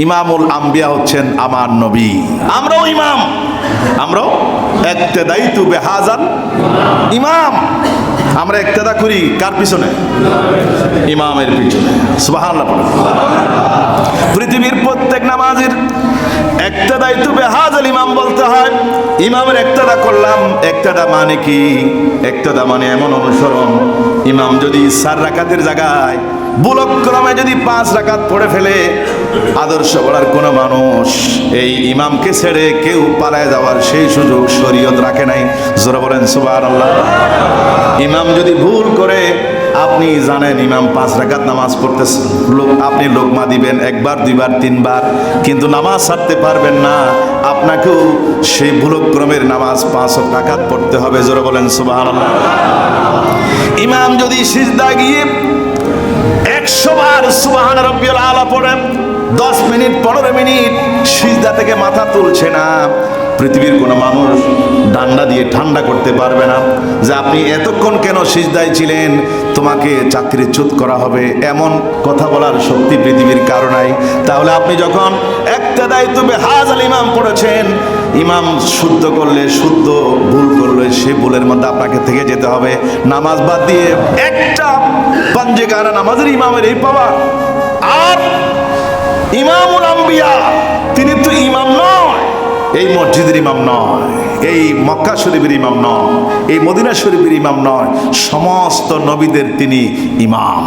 ইমামুল আম্বিয়া হচ্ছেন আমার নবী। আমরাও ইমাম, আমরাও ইক্তেদাইতু বিহাযাল ইমাম। আমরা ইক্তেদা করি কার পিছনে? ইমামের পিছনে। সুবহানাল্লাহ। পৃথিবীর প্রত্যেক নামাজের ইক্তেদাইতু বিহাযাল ইমাম বলতে হয়। ইমামের ইক্তেদা করলাম। ইক্তেদা মানে কি? ইক্তেদা মানে এমন অনুসরণ, ইমাম যদি 4 রাকাতের জায়গায় বুলক্রমে যদি 5 রাকাত পড়ে ফেলে, আদর্শ বলার কোনো মানুষ এই ইমামকে ছেড়ে কেউ পালায় যাওয়ার সেই সুযোগ শরীয়ত রাখে নাই। জোরে বলেন সুবহানাল্লাহ। ইমাম যদি ভুল করে, আপনি জানেন ইমাম 5 রাকাত নামাজ পড়তেছে, আপনি লোকমা দিবেন 1 বার 2 বার 3 বার, কিন্তু নামাজ ছাড়তে পারবেন না। আপনাকেও সেই ভুলক্রমের নামাজ 5 রাকাত পড়তে হবে। জোরে বলেন সুবহানাল্লাহ। ইমাম যদি সিজদা গিয়ে 100 বার সুবহান রাব্বিয়াল আলা পড়েন, 10 মিনিট 15 মিনিট সিজদা থেকে মাথা তুলছে না, পৃথিবীর কোনো মানুষ ডান্ডা দিয়ে ঠান্ডা করতে পারবে না যে আপনি এতক্ষণ কেন সিজদায় ছিলেন, তোমাকে চাকরিচ্যুত করা হবে, এমন কথা বলার শক্তি পৃথিবীর কারো নাই। তাহলে আপনি যখন ইক্তেদাইতু বিহাযাল ইমাম পড়েছেন, ইমাম শুদ্ধ করলে শুদ্ধ, ভুল করলে সেই ভুলের মধ্যে আপনাকে থেকে যেতে হবে। নামাজ বাদ দিয়ে একটা পাঞ্জেগানা নামাজের ইমামের এই পাওয়া। আর ইমামুল আম্বিয়া তিনি তো ইমাম নয়, এই মসজিদের ইমাম নয়, এই মক্কা শরীফের ইমাম নয়, এই মদিনা শরীফের ইমাম নয়, সমস্ত নবীদের তিনি ইমাম।